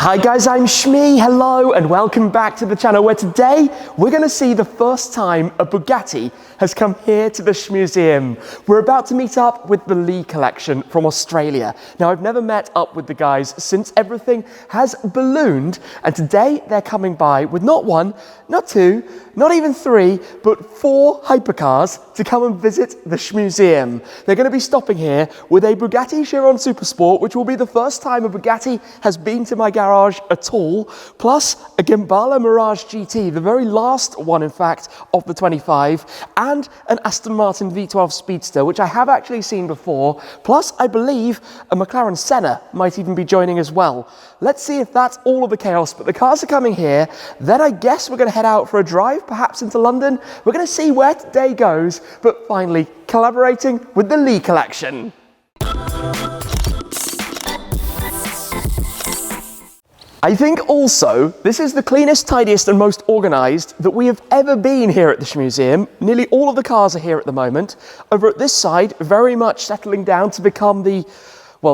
Hi guys, I'm Shmee, hello and welcome back to the channel where today we're going to see the first time a Bugatti has come here to the Shmuseum. We're about to meet up with the Lee collection from Australia. Now I've never met up with the guys since everything has ballooned, and today they're coming by with not one, not two, not even three, but 4 hypercars to come and visit the Shmuseum. They're going to be stopping here with a Bugatti Chiron Supersport, which will be the first time a Bugatti has been to my garage at all, plus a Gemballa Mirage GT, the very last one in fact of the 25, and an Aston Martin V12 Speedster, which I have actually seen before, plus I believe a McLaren Senna might even be joining as well. Let's see if that's all of the chaos, but the cars are coming here, then I guess we're going to head out for a drive, perhaps into London. We're going to see where today goes, but finally collaborating with the Lee collection. I think also this is the cleanest, tidiest and most organised that we have ever been here at the Shmuseum. Nearly all of the cars are here at the moment. Over at this side, very much settling down to become the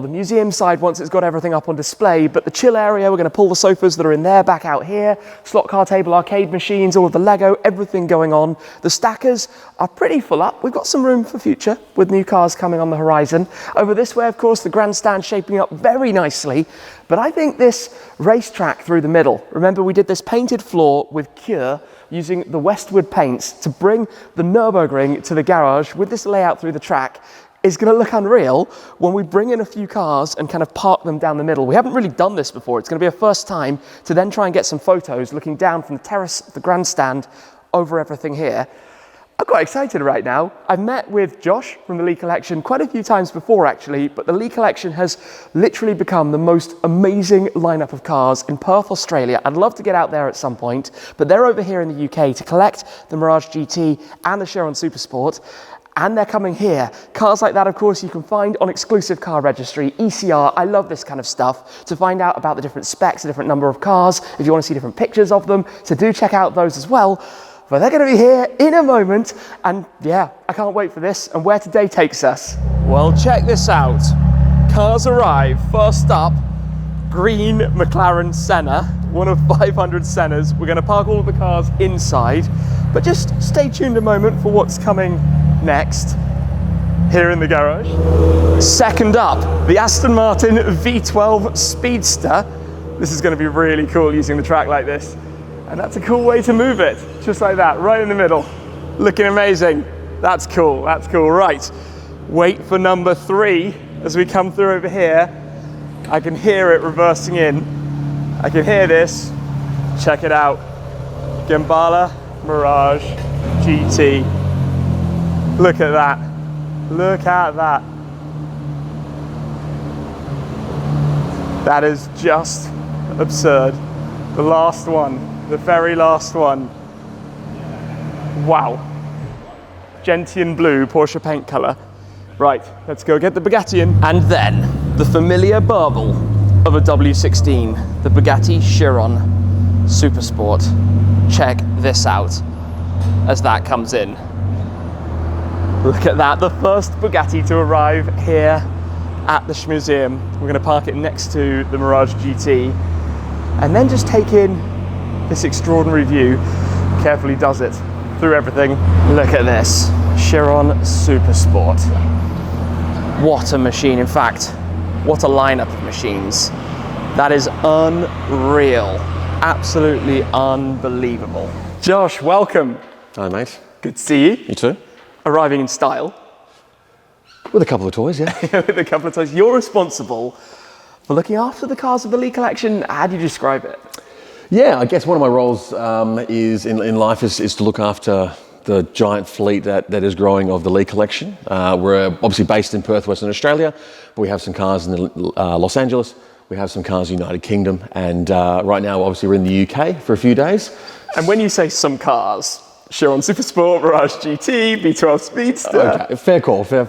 museum side once it's got everything up on display, but the chill area, we're going to pull the sofas that are in there back out here, slot car table, arcade machines, all of the Lego, everything going on. The stackers are pretty full up. We've got some room for future with new cars coming on the horizon. Over this way, of course, the grandstand shaping up very nicely, but I think this racetrack through the middle, remember we did this painted floor with Cure using the Westwood paints to bring the Nürburgring to the garage with this layout through the track, is going to look unreal when we bring in a few cars and kind of park them down the middle. We haven't really done this before. It's going to be a first time to then try and get some photos looking down from the terrace of the grandstand over everything here. I'm quite excited right now. I've met with Josh from the Lee collection quite a few times before actually, but the Lee collection has literally become the most amazing lineup of cars in Perth, Australia. I'd love to get out there at some point, but they're over here in the UK to collect the Mirage GT and the Chiron Supersport. And they're coming here. Cars like that, of course, you can find on exclusive car registry, ECR. I love this kind of stuff to find out about the different specs, the different number of cars, if you want to see different pictures of them. So do check out those as well. But they're going to be here in a moment. And yeah, I can't wait for this and where today takes us. Well, check this out. Cars arrive. First up, green McLaren Senna, one of 500 Sennas. We're going to park all of the cars inside, but just stay tuned a moment for what's coming next here in the garage. Second up, the Aston Martin V12 Speedster. This is going to be really cool using the track like this, and that's a cool way to move it, just like that, right in the middle, looking amazing. That's cool, that's cool. Right, wait for number 3 as we come through over here. I can hear it reversing in. I can hear this. Check it out. Gemballa Mirage GT. Look at that. Look at that. That is just absurd. The last one, the very last one. Wow. Gentian blue Porsche paint color. Right, let's go get the Bugatti in. And then the familiar burble of a W16, the Bugatti Chiron Supersport. Check this out as that comes in. Look at that, the first Bugatti to arrive here at the Shmuseum. We're going to park it next to the Mirage GT and then just take in this extraordinary view. Carefully does it through everything. Look at this, Chiron Supersport. What a machine, in fact, what a lineup of machines. That is unreal, absolutely unbelievable. Josh, welcome. Hi mate. Good to see you. You too. Arriving in style. With a couple of toys, yeah. With a couple of toys. You're responsible for looking after the cars of the Lee collection. How do you describe it? Yeah, I guess one of my roles is in life is to look after the giant fleet that is growing of the Lee collection. We're obviously based in Perth, Western Australia, but we have some cars in Los Angeles. We have some cars in the United Kingdom, and right now obviously we're in the UK for a few days. And when you say some cars, Chiron Supersport, Mirage GT, V12 Speedster. Okay, fair call, fair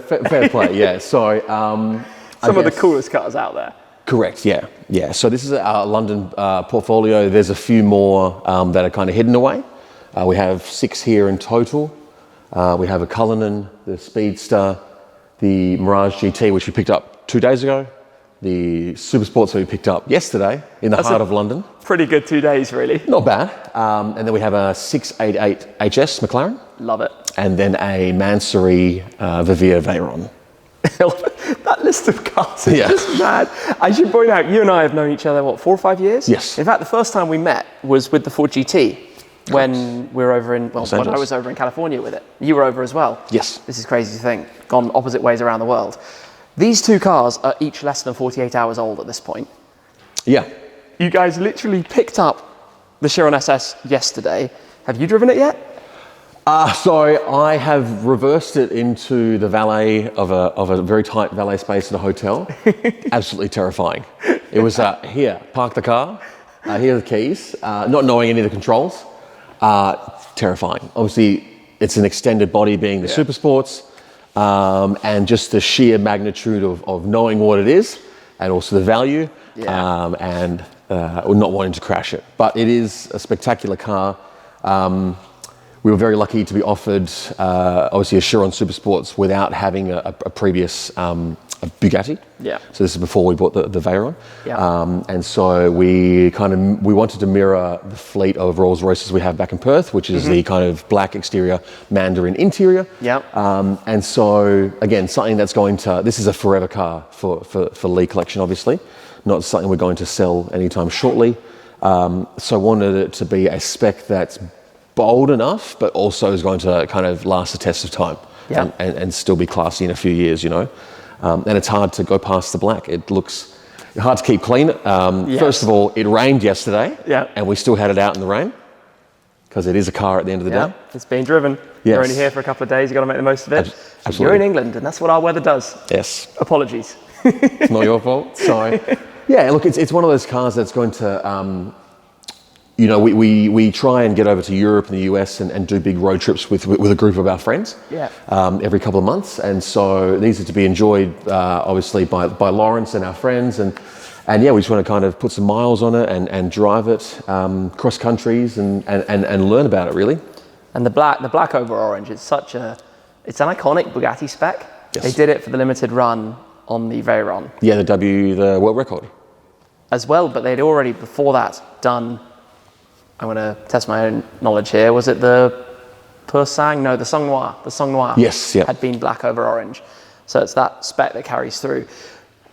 play, yeah. So, some of the coolest cars out there. Correct, yeah. So this is our London portfolio. There's a few more that are kind of hidden away. We have 6 here in total. We have a Cullinan, the Speedster, the Mirage GT, which we picked up 2 days ago, the super sports that we picked up yesterday in the heart of London. Pretty good 2 days, really. Not bad. And then we have a 688 HS McLaren. Love it. And then a Mansory Vivia Veyron. That list of cars is just mad. I should point out, you and I have known each other, what, 4 or 5 years? Yes. In fact, the first time we met was with the Ford GT when we were over in, well, when I was over in California with it. You were over as well. Yes. This is crazy to think. Gone opposite ways around the world. These two cars are each less than 48 hours old at this point. Yeah. You guys literally picked up the Chiron SS yesterday. Have you driven it yet? So I have reversed it into the valet of a very tight valet space at a hotel. Absolutely terrifying. It was here, park the car, here are the keys, not knowing any of the controls. Terrifying. Obviously, it's an extended body being the Super Sports, and just the sheer magnitude of knowing what it is and also the value, and not wanting to crash it. But it is a spectacular car. We were very lucky to be offered, obviously, a Chiron Super Sports without having a previous a Bugatti. Yeah. So this is before we bought the Veyron. Yeah. And so we wanted to mirror the fleet of Rolls Royces we have back in Perth, which is the kind of black exterior, mandarin interior. Yeah. And so again, something that's going to, this is a forever car for Lee Collection, obviously, not something we're going to sell anytime shortly. So I wanted it to be a spec that's bold enough, but also is going to kind of last the test of time and still be classy in a few years, you know. And it's hard to go past the black. It looks hard to keep clean. First of all, it rained yesterday, and we still had it out in the rain because it is a car at the end of the day. It's being driven. You're only here for a couple of days. You've got to make the most of it. Absolutely. You're in England, and that's what our weather does. Yes. Apologies. It's not your fault. Sorry. Yeah, look, it's one of those cars that's going to, you know, we try and get over to Europe and the US and do big road trips with a group of our friends every couple of months. And so these are to be enjoyed, obviously, by Lawrence and our friends. And yeah, we just want to kind of put some miles on it and drive it cross countries and learn about it, really. And the black over orange, it's an iconic Bugatti spec. Yes. They did it for the limited run on the Veyron. Yeah, the world record. As well, but they'd already before that done, I'm going to test my own knowledge here, was it the Persang? No, the Sang Noir. The Sang Noir had been black over orange. So it's that spec that carries through.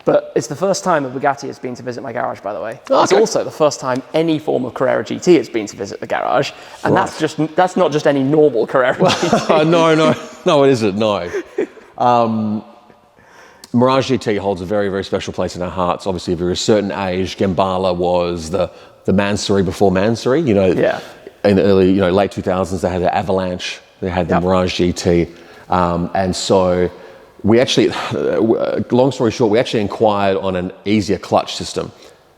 But it's the first time that Bugatti has been to visit my garage, by the way. Oh, it's also the first time any form of Carrera GT has been to visit the garage. And that's not just any normal Carrera GT. No, it isn't, no. Mirage GT holds a very, very special place in our hearts. Obviously, if you're a certain age, Gemballa was the Mansory before Mansory. You know, in the early, late 2000s, they had the Avalanche, they had the Mirage GT, and so we actually, long story short, we actually inquired on an easier clutch system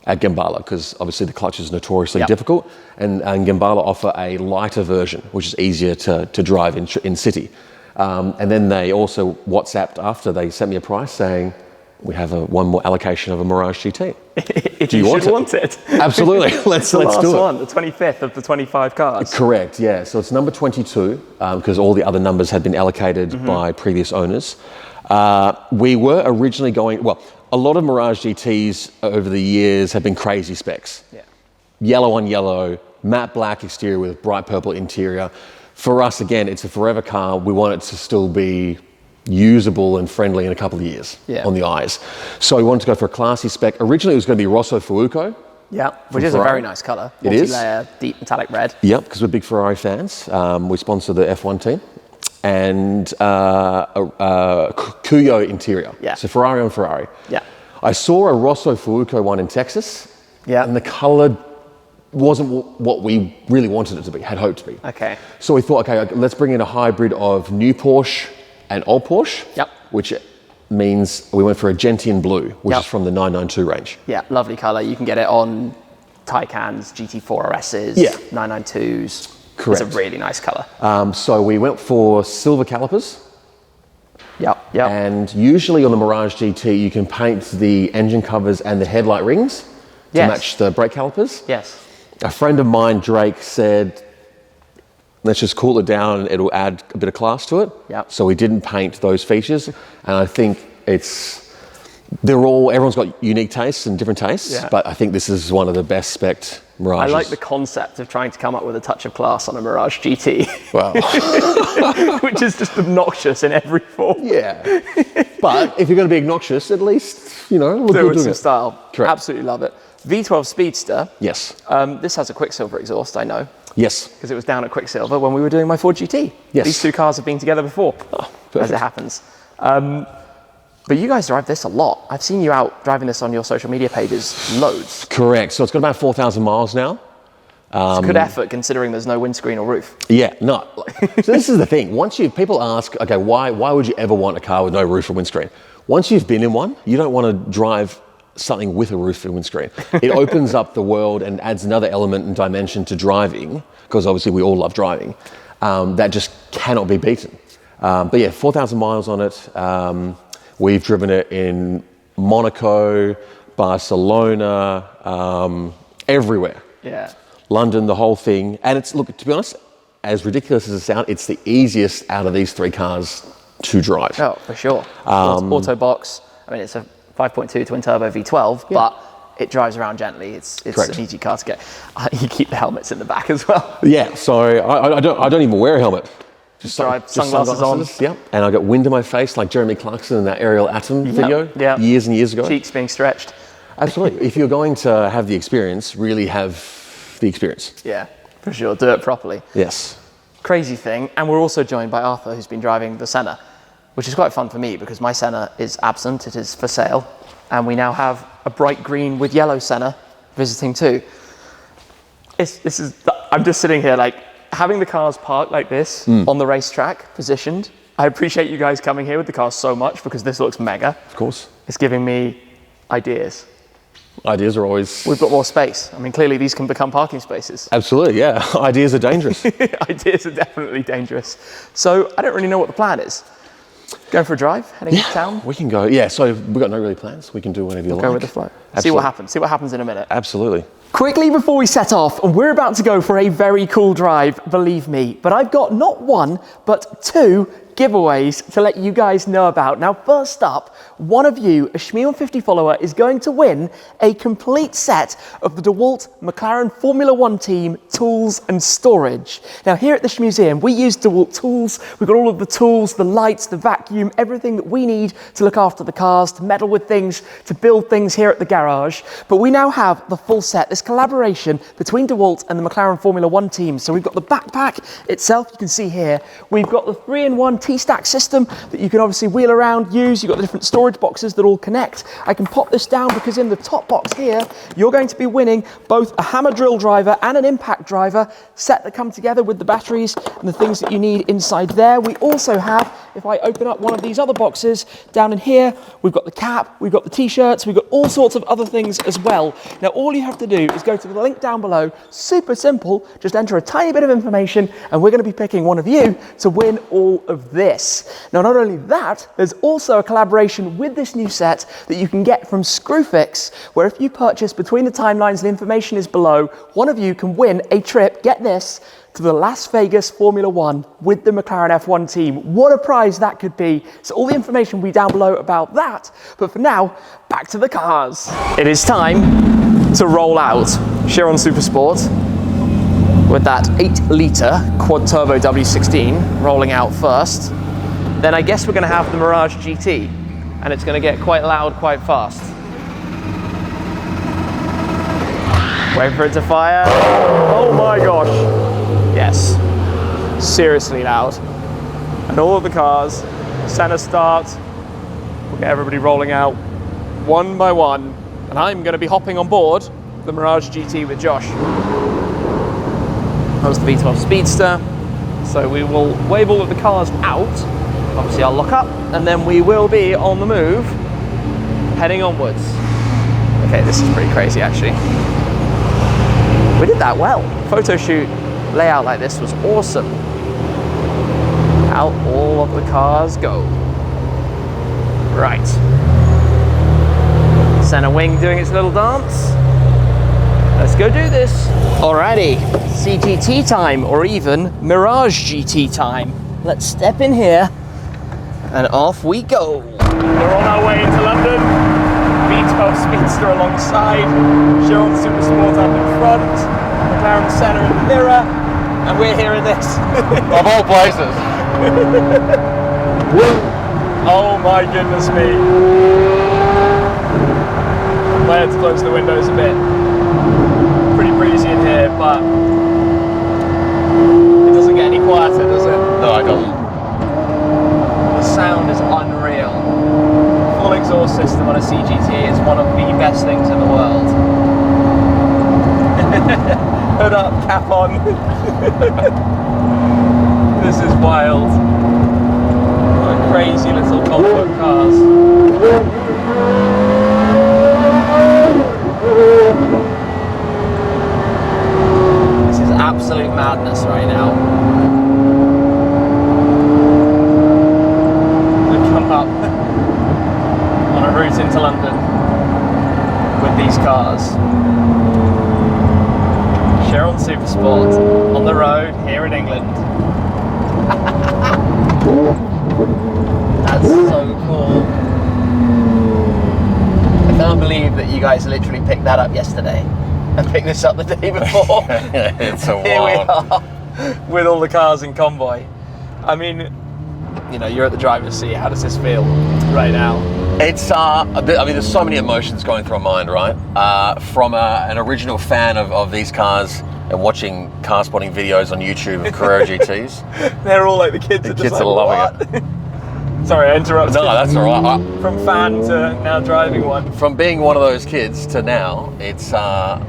at Gemballa because obviously the clutch is notoriously difficult, and Gemballa offer a lighter version, which is easier to drive in city. And then they also WhatsApped after they sent me a price saying, we have one more allocation of a Mirage GT. Do you want it? Absolutely. Let's do it. The 25th of the 25 cars. Correct, yeah. So it's number 22 because all the other numbers had been allocated by previous owners. We were originally a lot of Mirage GTs over the years have been crazy specs. Yeah. Yellow on yellow, matte black exterior with bright purple interior. For us, again, it's a forever car. We want it to still be usable and friendly in a couple of years on the eyes. So we wanted to go for a classy spec. Originally, it was going to be Rosso Fuoco. Yeah, which is a very nice colour. It is. Multi-layer, deep metallic red. Yeah, because we're big Ferrari fans. We sponsor the F1 team. And Cuyo interior. Yeah. So Ferrari on Ferrari. Yeah. I saw a Rosso Fuoco one in Texas. Yeah. And the colour wasn't what we really wanted it to be, had hoped to be. Okay. So we thought, okay, let's bring in a hybrid of new Porsche and old Porsche. Yep. Which means we went for a Gentian blue, which is from the 992 range. Yeah, lovely colour. You can get it on Taycans, GT4 RSs, 992s. Correct. It's a really nice colour. So we went for silver calipers. Yep. And usually on the Mirage GT, you can paint the engine covers and the headlight rings to match the brake calipers. Yes. A friend of mine, Drake, said, let's just cool it down and it'll add a bit of class to it. Yep. So we didn't paint those features. And I think it's everyone's got unique tastes and different tastes, Yeah. but I think this is one of the best spec'd Mirages. I like the concept of trying to come up with a touch of class on a Mirage GT. Wow. Which is just obnoxious in every form. Yeah. But if you're going to be obnoxious, at least, you know, look Do good it with doing some it. style. Correct. Absolutely love it. V12 Speedster. Yes. This has a Quicksilver exhaust, I know, Yes. because it was down at Quicksilver when we were doing my Ford GT. Yes. These two cars have been together before, as it happens. But you guys drive this a lot. I've seen you out driving this on your social media pages loads. Correct. So it's got about 4,000 miles now. It's a good effort considering there's no windscreen or roof. Yeah, no. So this is the thing. People ask, okay, why would you ever want a car with no roof or windscreen? Once you've been in one, you don't want to drive something with a roof and windscreen. It opens up the world and adds another element and dimension to driving, because obviously we all love driving, that just cannot be beaten. But yeah, 4,000 miles on it. We've driven it in Monaco, Barcelona, everywhere. Yeah. London, the whole thing. And it's, look, to be honest, as ridiculous as it sounds, it's the easiest out of these three cars to drive. Oh, for sure. Auto box. I mean, it's a 5.2 twin turbo V12, but it drives around gently. It's an easy car to get. You keep the helmets in the back as well. Yeah, so I don't even wear a helmet. Just sunglasses on. Yep. And I got wind in my face like Jeremy Clarkson in that Ariel Atom video years and years ago. Cheeks being stretched. Absolutely. If you're going to have the experience, really have the experience. Yeah, for sure. Do it properly. Yes. Crazy thing. And we're also joined by Arthur, who's been driving the Senna, which is quite fun for me because my Senna is absent. It is for sale. And we now have a bright green with yellow Senna visiting too. I'm just sitting here like having the cars parked like this on the racetrack, positioned. I appreciate you guys coming here with the cars so much because this looks mega. Of course. It's giving me ideas. Ideas are always... We've got more space. I mean, clearly these can become parking spaces. Absolutely, yeah. Ideas are dangerous. Ideas are definitely dangerous. So I don't really know what the plan is. Going for a drive, heading to town? We can go. Yeah, so we've got no really plans. We can do whatever you like. Go with the flow. Absolutely. See what happens. See what happens in a minute. Absolutely. Quickly before we set off, and we're about to go for a very cool drive, believe me, but I've got not one, but two giveaways to let you guys know about. Now, first up, one of you, a Shmuseum 50 follower, is going to win a complete set of the DEWALT McLaren Formula 1 team tools and storage. Now, here at the Shmuseum, we use DEWALT tools. We've got all of the tools, the lights, the vacuum, everything that we need to look after the cars, to meddle with things, to build things here at the garage. But we now have the full set, this collaboration between DEWALT and the McLaren Formula 1 team. So we've got the backpack itself, you can see here. We've got the 3-in-1 T-stack system that you can obviously wheel around, use. You've got the different storage boxes that all connect. I can pop this down because in the top box here, you're going to be winning both a hammer drill driver and an impact driver set that come together with the batteries and the things that you need inside there. We also have, if I open up one of these other boxes down in here, we've got the cap, we've got the t-shirts, we've got all sorts of other things as well. Now, all you have to do is go to the link down below, super simple, just enter a tiny bit of information and we're going to be picking one of you to win all of this. Now, not only that, there's also a collaboration with this new set that you can get from Screwfix, where if you purchase between the timelines, the information is below, one of you can win a trip, get this, to the Las Vegas Formula 1 with the McLaren F1 team. What a prize that could be. So all the information will be down below about that. But for now, back to the cars. It is time to roll out Chiron Supersport with that 8-litre quad turbo W16 rolling out first. Then I guess we're going to have the Mirage GT, and it's going to get quite loud quite fast. Wait for it to fire. Oh my gosh. Yes, seriously loud. And all of the cars, Senna start, we'll get everybody rolling out one by one. And I'm going to be hopping on board the Mirage GT with Josh. That was the V12 Speedster. So we will wave all of the cars out. Obviously I'll lock up and then we will be on the move, heading onwards. Okay, this is pretty crazy actually. We did that well. Photo shoot layout like this was awesome. Out all of the cars go. Right. Senna wing doing its little dance. Let's go do this. Alrighty, CGT time, or even Mirage GT time. Let's step in here and off we go. We're on our way into London. V12 Speedster alongside, Chiron Super Sport up in front, McLaren Senna in the mirror, and we're here in this. Of all places. Oh my goodness me. I'm glad to close the windows a bit. Pretty breezy in here, but it doesn't get any quieter, does it? No, it doesn't. The sound is unreal. Full exhaust system on a CGT is one of the best things in the world. Hood up, cap on. This is wild. What crazy little comfort cars. This is absolute madness right now. We've come up on a route into London with these cars. Chiron Super Sport on the road here in England. That's so cool. I can't believe that you guys literally picked that up yesterday and picked this up the day before. It's a Here we wild. are with all the cars in convoy. I mean, you know, you're at the driver's seat. How does this feel right now? It's I mean, there's so many emotions going through my mind, right? From an original fan of these cars and watching car spotting videos on YouTube of Carrera GTs. They're all like the kids. The are kids just are like, loving it. Sorry, I interrupted. No, that's all right. From fan to now driving one. From being one of those kids to now, it's a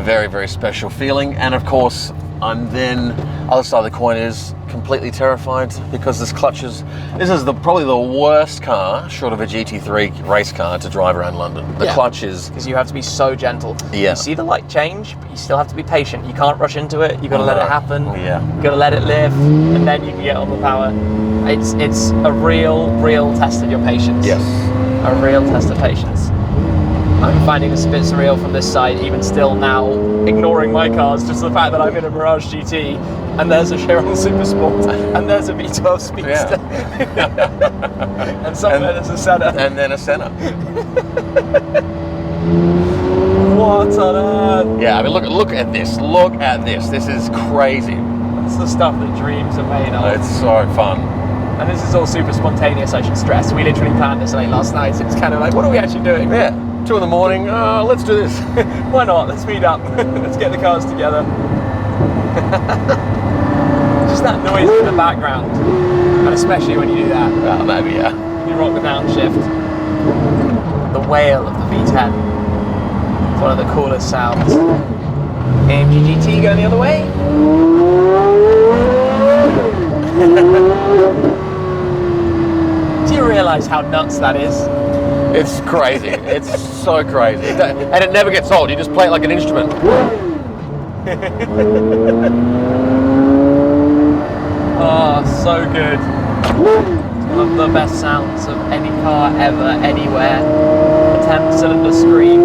very, very special feeling. And of course, I'm then, other side of the coin is completely terrified because this is probably the worst car, short of a GT3 race car, to drive around London. The clutch is... Because you have to be so gentle. Yeah. You see the light change, but you still have to be patient. You can't rush into it. You've got to let it happen. Yeah. You've got to let it live, and then you can get on the power. It's a real test of your patience. Yes. A real test of patience. I'm finding this a bit surreal from this side, even still now, ignoring my cars, just the fact that I'm in a Mirage GT, and there's a Chiron Super Sport, and there's a V12 Speedster, and somewhere there's a Senna. And then a Senna. What on earth? Yeah, I mean, look at this. Look at this. This is crazy. That's the stuff that dreams are made of. It's so fun. And this is all super spontaneous, I should stress. We literally planned this late last night. It's kind of like, what are we actually doing? Yeah, 2 in the morning. Let's do this. Why not? Let's meet up. Let's get the cars together. Just that noise in the background, and especially when you do that. Maybe, yeah. You rock the downshift. The wail of the V10. It's one of the coolest sounds. AMG GT going the other way. Do you realise how nuts that is? It's crazy. It's so crazy. And it never gets old. You just play it like an instrument. Oh, so good. It's one of the best sounds of any car ever, anywhere. The 10-cylinder scream.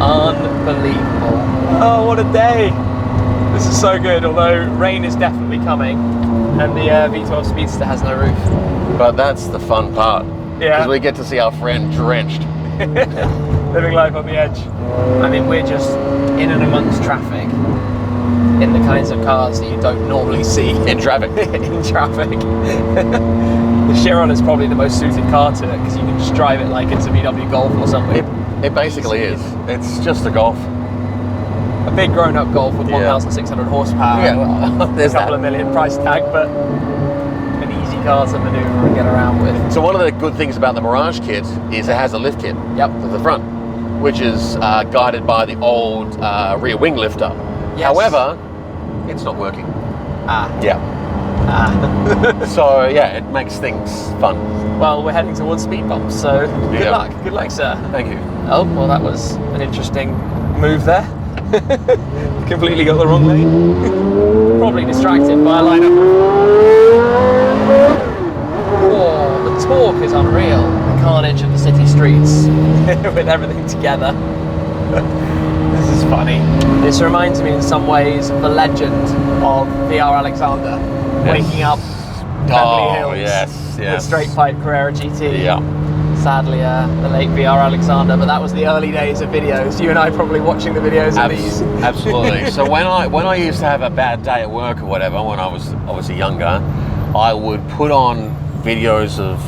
Unbelievable. Oh, what a day. This is so good, although rain is definitely coming, and the V12 Speedster has no roof. But that's the fun part. Yeah. Because we get to see our friend drenched. Living life on the edge. I mean, we're just in and amongst traffic, in the kinds of cars that you don't normally see. In traffic. In traffic. The Chiron is probably the most suited car to it, because you can just drive it like it's a VW Golf or something. It basically is. It's just a Golf. A big grown-up Golf with 1,600 horsepower. Yeah, There's a couple of million price tag, but an easy car to maneuver and get around with. So one of the good things about the Mirage kit is it has a lift kit Yep. to the front, which is guided by the old rear wing lifter. Yes. However, it's not working. Yeah. So yeah, it makes things fun. Well, we're heading towards speed bumps, so good luck. Good luck, sir. Thank you. Oh, well, that was an interesting move there. Completely got the wrong lane. Probably distracted by a lineup. Oh, the torque is unreal. The carnage of the city streets with everything together. This is funny. This reminds me in some ways of the legend of VR Alexander waking up Beverly Hills. Yes. Yes, yes. The straight pipe Carrera GT. Yeah. Sadly, the late VR Alexander, but that was the early days of videos. You and I probably watching the videos of these. Absolutely. So when I used to have a bad day at work or whatever, when I was obviously younger, I would put on videos of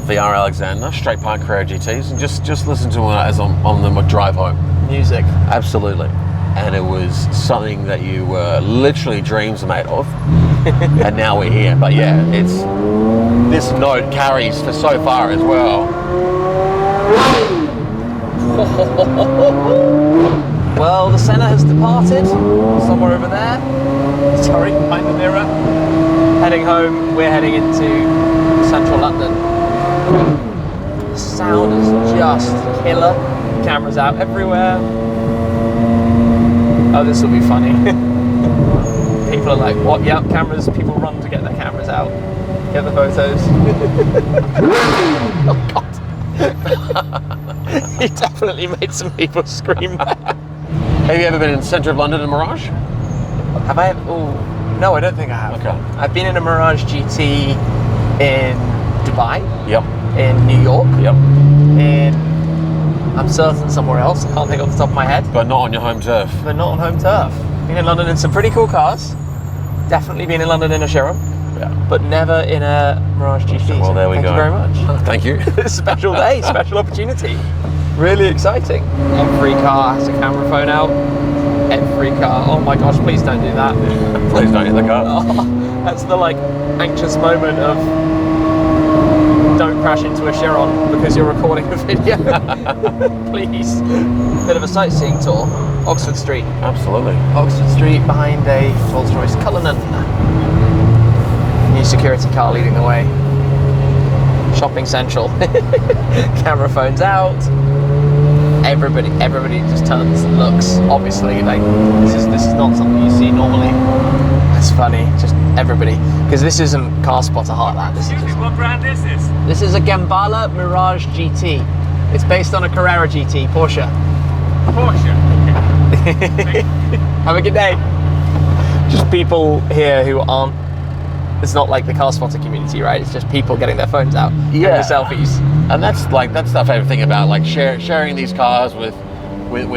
VR Alexander, straight pipe Carrera GTs, and just listen to it as on the drive home. Music. Absolutely. And it was something that you were literally dreams made of. And now we're here. But yeah, this note carries for so far as well. Well, the Senna has departed, somewhere over there. Sorry, behind the mirror. Heading home, we're heading into central London. The sound is just killer. Cameras out everywhere. Oh, this will be funny. People are like, what? Yep, cameras. People run to get their cameras out. Get the photos. Oh, God. He definitely made some people scream there. Have you ever been in the centre of London in Mirage? Have I? Oh, no, I don't think I have. Okay. I've been in a Mirage GT in Dubai. Yep. In New York. Yep. I'm certain somewhere else. I can't think off the top of my head. But not on your home turf. But not on home turf. Been in London in some pretty cool cars. Definitely been in London in a Chiron. Yeah. But never in a Mirage GT. Well, there we go. Thank you very much. Thank you. Special day, special opportunity. Really exciting. Every car has a camera phone out. Every car. Oh my gosh, please don't do that. Please don't hit the car. Oh, that's the anxious moment of don't crash into a Chiron because you're recording a video. Please. Bit of a sightseeing tour. Oxford Street. Absolutely. Oxford Street behind a Rolls-Royce Cullinan. New security car leading the way. Shopping central. Camera phones out. Everybody just turns and looks. Obviously, this is not something you see normally. It's funny, just everybody, because this isn't Car Spotter Heartland. Excuse me, what brand is this? This is a Gemballa Mirage GT. It's based on a Carrera GT, Porsche. Porsche. Have a good day. Just people here who aren't. It's not like the Car Spotter community, right? It's just people getting their phones out, getting the selfies. And that's the favorite thing about sharing these cars with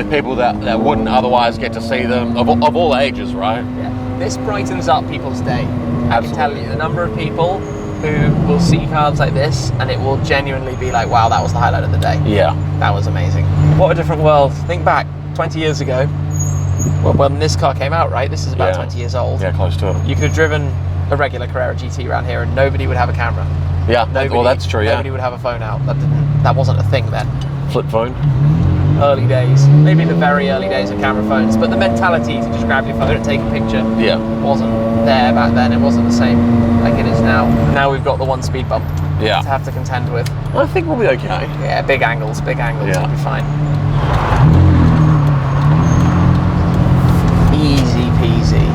people that wouldn't otherwise get to see them of all ages, right? Yeah. This brightens up people's day. Absolutely. I can tell you the number of people who will see cars like this and it will genuinely be like, wow, that was the highlight of the day. Yeah. That was amazing. What a different world. Think back 20 years ago, when this car came out, right? This is about 20 years old. Yeah, close to it. You could have driven a regular Carrera GT around here and nobody would have a camera. Yeah, well that's true, yeah. Nobody would have a phone out. That wasn't a thing then. Flip phone. Early days, maybe the very early days of camera phones, but the mentality to just grab your phone and take a picture wasn't there back then. It wasn't the same like it is now. Now we've got the one speed bump to have to contend with. I think we'll be okay. Yeah, big angles, we'll be fine. Easy peasy.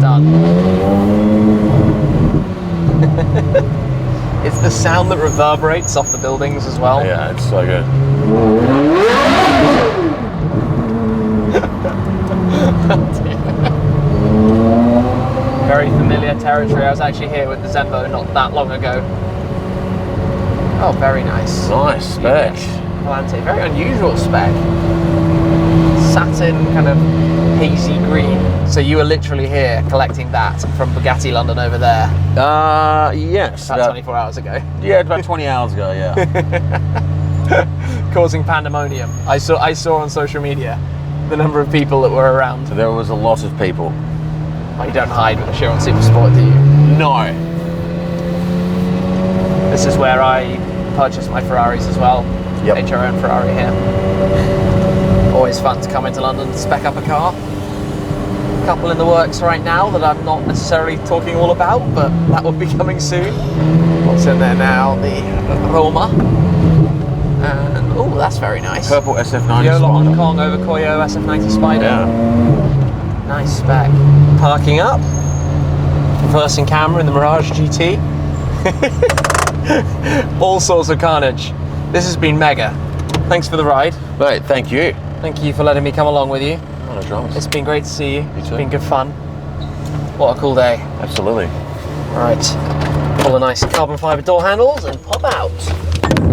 Done. It's the sound that reverberates off the buildings as well. Yeah, it's so good. Very familiar territory. I was actually here with the Zembo not that long ago. Oh, very nice. Nice spec. Ante, very unusual spec. Satin, kind of hazy green. So you were literally here collecting that from Bugatti London over there. Yes. About 24 hours ago. Yeah, about 20 hours ago, yeah. Causing pandemonium. I saw on social media the number of people that were around. So there was a lot of people. Oh, you don't hide with a Chiron Super Sport, do you? No. This is where I purchased my Ferraris as well. Yep. Made your own Ferrari here. Always fun to come into London to spec up a car. A couple in the works right now that I'm not necessarily talking all about, but that will be coming soon. What's in there now? The Roma. And, oh, that's very nice. Purple SF90 Yola Hong Spider. Kong over Koyo SF90 Spider. Yeah. Nice spec. Parking up. Reversing camera in the Mirage GT. All sorts of carnage. This has been mega. Thanks for the ride. Mate, thank you. Thank you for letting me come along with you. No dramas. It's been great to see you. You It's too. been good fun. What a cool day. Absolutely. Right. Couple of nice carbon fibre door handles and pop out.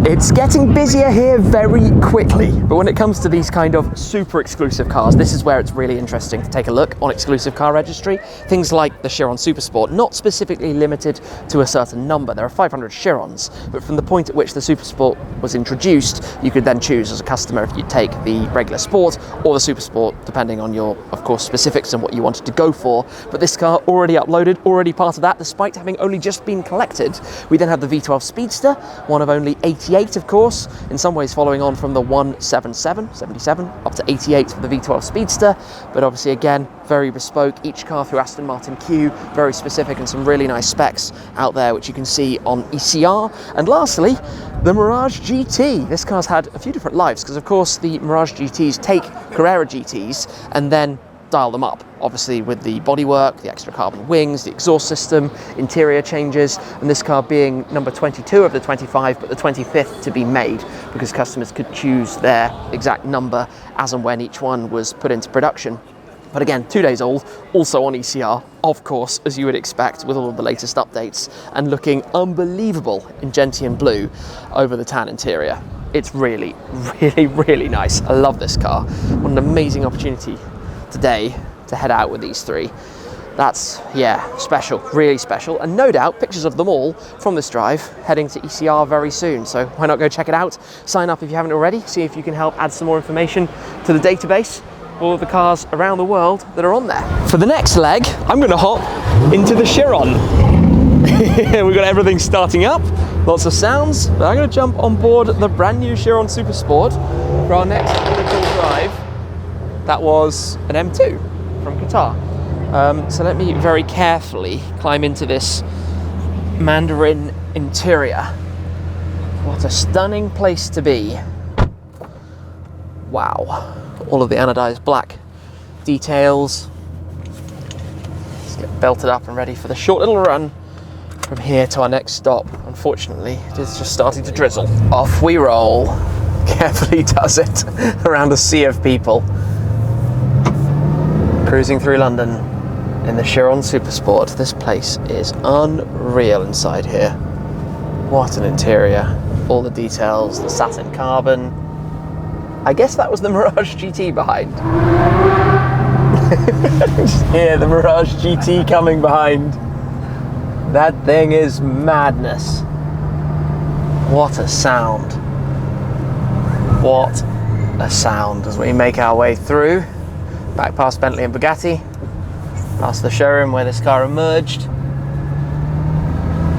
It's getting busier here very quickly, but when it comes to these kind of super exclusive cars, this is where it's really interesting to take a look on exclusive car registry. Things like the Chiron Supersport, not specifically limited to a certain number. There are 500 Chirons, but from the point at which the Supersport was introduced, you could then choose as a customer if you take the regular Sport or the Supersport, depending on your, of course, specifics and what you wanted to go for. But this car already uploaded, already part of that, despite having only just been collected. We then have the V12 Speedster, one of only 88, of course, in some ways following on from the 77 up to 88 for the V12 Speedster, but obviously again very bespoke, each car through Aston Martin Q, very specific, and some really nice specs out there which you can see on ECR. And lastly, the Mirage GT. This car's had a few different lives because of course the Mirage GTs take Carrera GTs and then dial them up, obviously with the bodywork, the extra carbon wings, the exhaust system, interior changes, and this car being number 22 of the 25, but the 25th to be made because customers could choose their exact number as and when each one was put into production. But again, 2 days old, also on ECR, of course, as you would expect with all of the latest updates, and looking unbelievable in gentian blue over the tan interior. It's really, really, really nice. I love this car. What an amazing opportunity today to head out with these three. That's, yeah, special, really special, and no doubt pictures of them all from this drive heading to ECR very soon, so why not go check it out, sign up if you haven't already, see if you can help add some more information to the database, all of the cars around the world that are on there. For the next leg, I'm going to hop into the Chiron. We've got everything starting up, lots of sounds, but I'm going to jump on board the brand new Chiron Supersport for our next little drive. That was an M2 from Qatar. So let me very carefully climb into this mandarin interior. What a stunning place to be. Wow. All of the anodized black details. Let's get belted up and ready for the short little run from here to our next stop. Unfortunately, it is just starting to drizzle. Off we roll. Carefully does it around a sea of people. Cruising through London in the Chiron Supersport. This place is unreal inside here. What an interior. All the details, the satin carbon. I guess that was the Mirage GT behind. Just hear the Mirage GT coming behind. That thing is madness. What a sound. What a sound as we make our way through. Back past Bentley and Bugatti, past the showroom where this car emerged,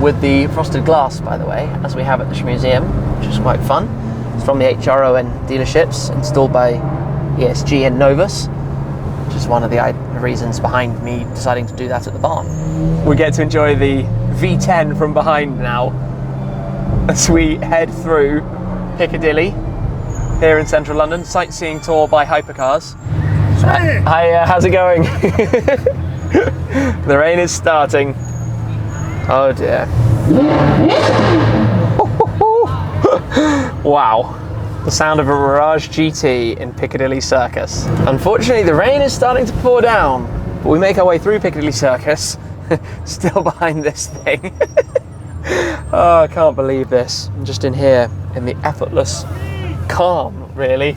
with the frosted glass, by the way, as we have at the Shmuseum, which is quite fun. It's from the HRON dealerships, installed by ESG and Novus, which is one of the reasons behind me deciding to do that at the barn. We get to enjoy the V10 from behind now, as we head through Piccadilly, here in central London, sightseeing tour by Hypercars. Hi, how's it going? The rain is starting. Oh dear. Wow. The sound of a Mirage GT in Piccadilly Circus. Unfortunately, the rain is starting to pour down, but we make our way through Piccadilly Circus, still behind this thing. Oh, I can't believe this. I'm just in here in the effortless calm, really,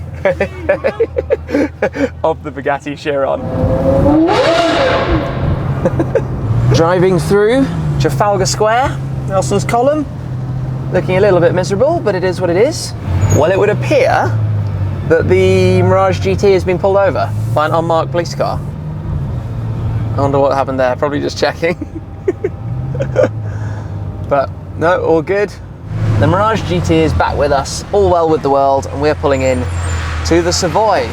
of the Bugatti Chiron. Driving through Trafalgar Square, Nelson's Column, looking a little bit miserable, but it is what it is. Well, it would appear that the Mirage GT has been pulled over by an unmarked police car. I wonder what happened there, probably just checking. But no, all good. The Mirage GT is back with us, all well with the world, and we're pulling in to the Savoy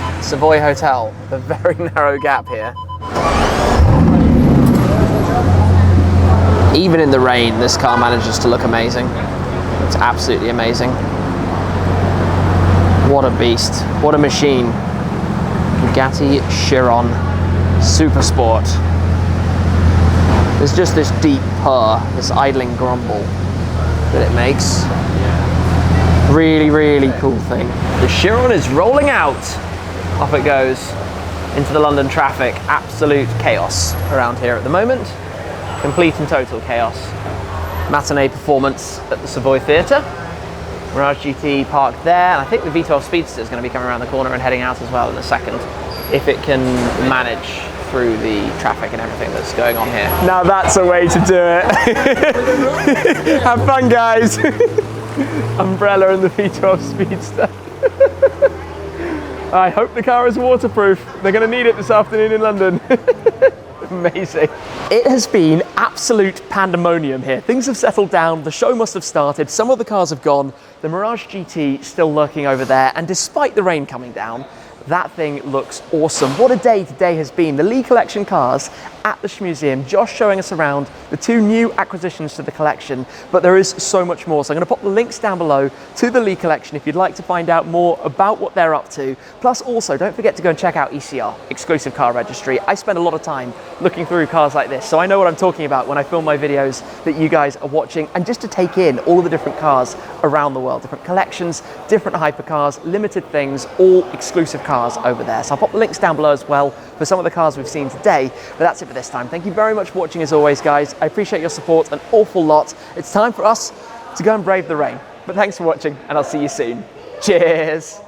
Hotel, with a very narrow gap here. Even in the rain, this car manages to look amazing. It's absolutely amazing. What a beast, what a machine. Bugatti Chiron Supersport. There's just this deep purr, this idling grumble that it makes. Really, really cool thing. The Chiron is rolling out. Off it goes into the London traffic. Absolute chaos around here at the moment. Complete and total chaos. matinee performance at the Savoy Theatre. Mirage GT parked there, and I think the V12 Speedster is going to be coming around the corner and heading out as well in a second, if it can manage through the traffic and everything that's going on here. Now that's a way to do it. Have fun, guys. Umbrella and the V12 Speedster. I hope the car is waterproof. They're going to need it this afternoon in London. Amazing. It has been absolute pandemonium here. Things have settled down, the show must have started, some of the cars have gone, the Mirage GT still lurking over there, and despite the rain coming down, that thing looks awesome. What a day today has been. The Lee Collection cars at the Shmuseum, Josh showing us around the 2 new acquisitions to the collection, but there is so much more. So I'm going to pop the links down below to the Lee Collection if you'd like to find out more about what they're up to. Plus also, don't forget to go and check out ECR, Exclusive Car Registry. I spend a lot of time looking through cars like this, so I know what I'm talking about when I film my videos that you guys are watching, and just to take in all of the different cars around the world, different collections, different hypercars, limited things, all exclusive cars over there. So I'll pop the links down below as well for some of the cars we've seen today, but that's it for this time. Thank you very much for watching as always, guys. I appreciate your support an awful lot. It's time for us to go and brave the rain. But thanks for watching, and I'll see you soon. Cheers.